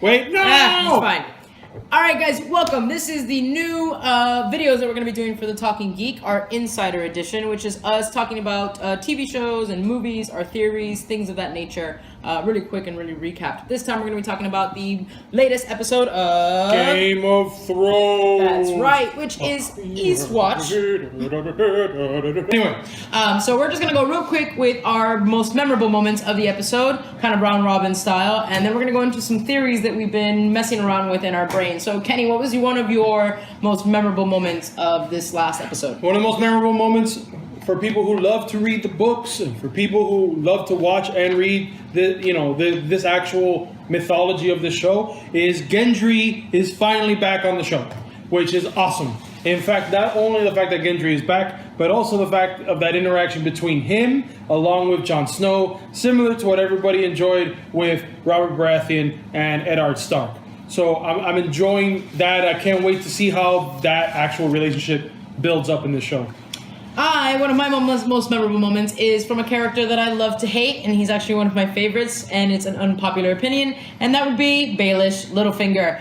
Wait, no! It's fine. Alright guys, welcome. This is the new videos that we're going to be doing for the Talking Geek, our Insider Edition, which is us talking about TV shows and movies, our theories, things of that nature, really quick and really recapped. This time we're going to be talking about the latest episode of... Game of Thrones! That's right, which is Eastwatch. Anyway. So we're just going to go real quick with our most memorable moments of the episode, kind of round robin style, and then we're going to go into some theories that we've been messing around with in our brain. So, Kenny, what was one of your most memorable moments of this last episode? One of the most memorable moments for people who love to read the books and for people who love to watch and read this actual mythology of the show is Gendry is finally back on the show, which is awesome. In fact, not only the fact that Gendry is back, but also the fact of that interaction between him along with Jon Snow, similar to what everybody enjoyed with Robert Baratheon and Eddard Stark. So I'm enjoying that. I can't wait to see how that actual relationship builds up in the show. One of my most memorable moments is from a character that I love to hate, and he's actually one of my favorites, and it's an unpopular opinion, and that would be Baelish Littlefinger.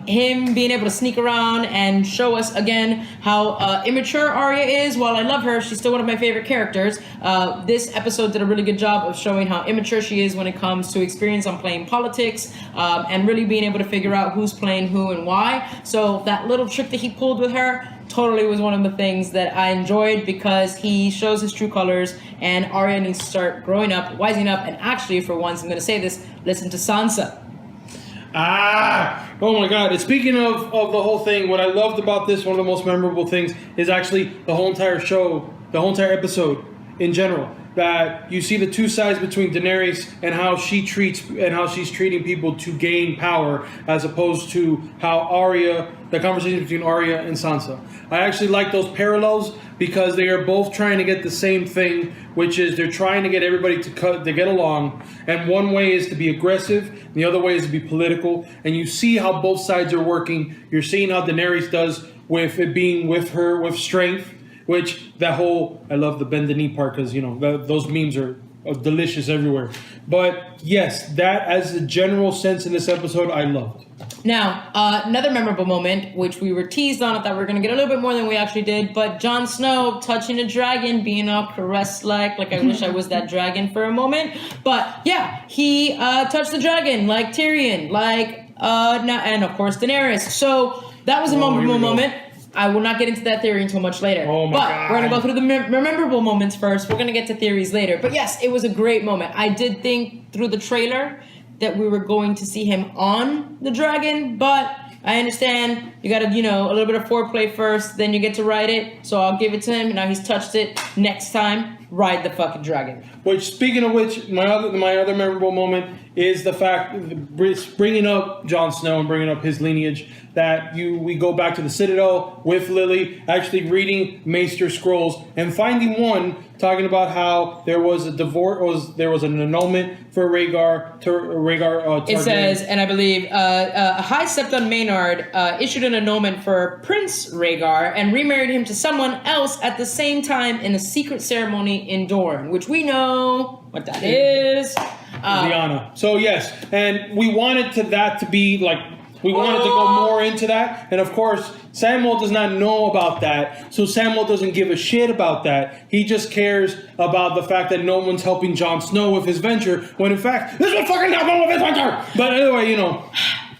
Him being able to sneak around and show us again how immature Arya is. While I love her, she's still one of my favorite characters. This episode did a really good job of showing how immature she is when it comes to experience on playing politics, and really being able to figure out who's playing who and why. So that little trick that he pulled with her totally was one of the things that I enjoyed, because he shows his true colors, and Arya needs to start growing up, wising up, and actually, for once, I'm going to say this, listen to Sansa. Oh my God. And speaking of the whole thing, what I loved about this, one of the most memorable things, is actually the whole entire show, the whole entire episode in general. That you see the two sides between Daenerys and how she treats and how she's treating people to gain power, as opposed to how Arya, the conversation between Arya and Sansa. I actually like those parallels because they are both trying to get the same thing, which is they're trying to get everybody to get along. And one way is to be aggressive, and the other way is to be political. And you see how both sides are working. You're seeing how Daenerys does with it being with her with strength. Which, that whole, I love the bend the knee part because, those memes are delicious everywhere. But, yes, that as a general sense in this episode, I loved. Now, another memorable moment, which we were teased on, I thought we were going to get a little bit more than we actually did, but Jon Snow touching a dragon, being all caressed-like I wish I was that dragon for a moment. But, yeah, he touched the dragon, like Tyrion, and, of course, Daenerys. So, that was a memorable moment. I will not get into that theory until much later. Oh my God. We're going to go through the memorable moments first. We're going to get to theories later. But yes, it was a great moment. I did think through the trailer that we were going to see him on the dragon, but I understand you got to, a little bit of foreplay first, then you get to ride it. So I'll give it to him. Now he's touched it. Next time, ride the fucking dragon. Which, speaking of which, my other memorable moment is the fact, bringing up Jon Snow and bringing up his lineage, that we go back to the Citadel with Lily, actually reading Maester scrolls and finding one talking about how there was a divorce, there was an annulment for Rhaegar Targaryen. It says, and I believe a High Septon Maynard issued an annulment for Prince Rhaegar and remarried him to someone else at the same time in a secret ceremony in Dorne, which we know what that is. Lyanna. So yes, and we wanted that to be we wanted to go more into that, and of course, Samuel does not know about that, so Samuel doesn't give a shit about that. He just cares about the fact that no one's helping Jon Snow with his venture, when in fact, this will fucking help him with his venture! But anyway,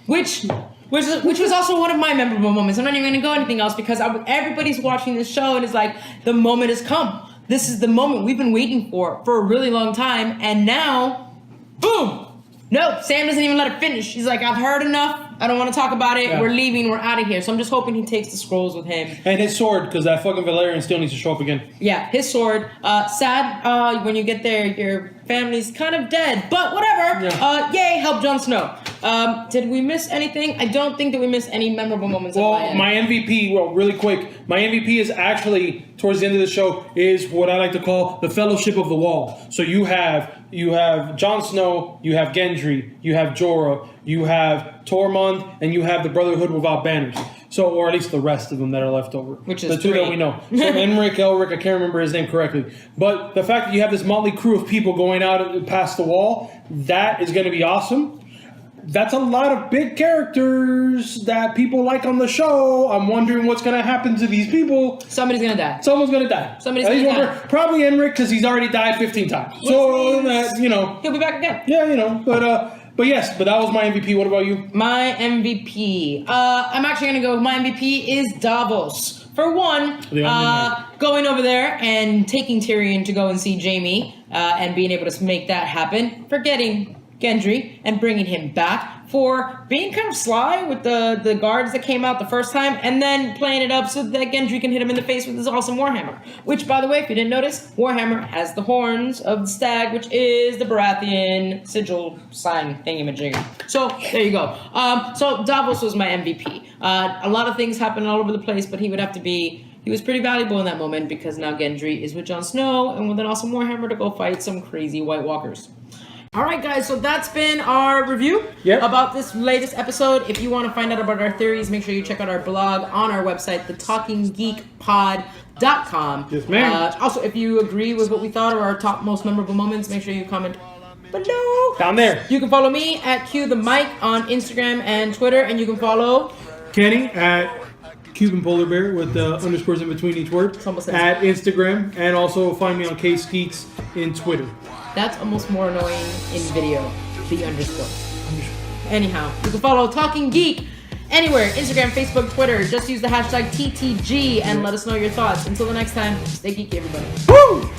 Which was also one of my memorable moments. I'm not even going to go anything else, because everybody's watching this show, and it's like, the moment has come. This is the moment we've been waiting for a really long time, and now, boom! No, Sam doesn't even let it finish. He's like, I've heard enough. I don't want to talk about it. Yeah. We're leaving. We're out of here. So I'm just hoping he takes the scrolls with him. And his sword, because that fucking Valerian still needs to show up again. Yeah, his sword. Sad. When you get there, your family's kind of dead. But whatever. Yeah. Yay, help Jon Snow. Did we miss anything? I don't think that we missed any memorable moments. Well, my MVP, really quick, my MVP is actually, towards the end of the show, is what I like to call the Fellowship of the Wall. So you have Jon Snow, you have Gendry, you have Jorah, you have Tormund, and you have the Brotherhood without banners. So, or at least the rest of them that are left over. Which is the two that we know. So Enric, Elric, I can't remember his name correctly. But the fact that you have this motley crew of people going out past the wall, that is going to be awesome. that's a lot of big characters that people like on the show. I'm wondering what's going to happen to these people. Somebody's gonna die. Someone's going to die. Somebody's gonna die. Probably Enric, because he's already died 15 times. So, you know. He'll be back again. Yeah, you know. But yes, but that was my MVP. What about you? My MVP. I'm actually gonna go with my MVP is Davos. For one, going over there and taking Tyrion to go and see Jaime and being able to make that happen. Forgetting Gendry and bringing him back. For being kind of sly with the guards that came out the first time and then playing it up so that Gendry can hit him in the face with his awesome Warhammer. Which, by the way, if you didn't notice, Warhammer has the horns of the stag, which is the Baratheon sigil sign thingamajigger. So, there you go. So, Davos was my MVP. A lot of things happened all over the place, but he was pretty valuable in that moment because now Gendry is with Jon Snow and with an awesome Warhammer to go fight some crazy White Walkers. Alright guys, so that's been our review about this latest episode. If you want to find out about our theories, make sure you check out our blog on our website, thetalkinggeekpod.com. Yes, ma'am. Also, if you agree with what we thought or our top most memorable moments, make sure you comment below. Down there. You can follow me at QTheMike on Instagram and Twitter, and you can follow Kenny at Cuban Polar Bear with underscores in between each word at Instagram, and also find me on Case Geeks in Twitter. That's almost more annoying in video, the underscore. Anyhow, you can follow Talking Geek anywhere, Instagram, Facebook, Twitter. Just use the hashtag TTG and let us know your thoughts. Until the next time, stay geeky, everybody. Woo!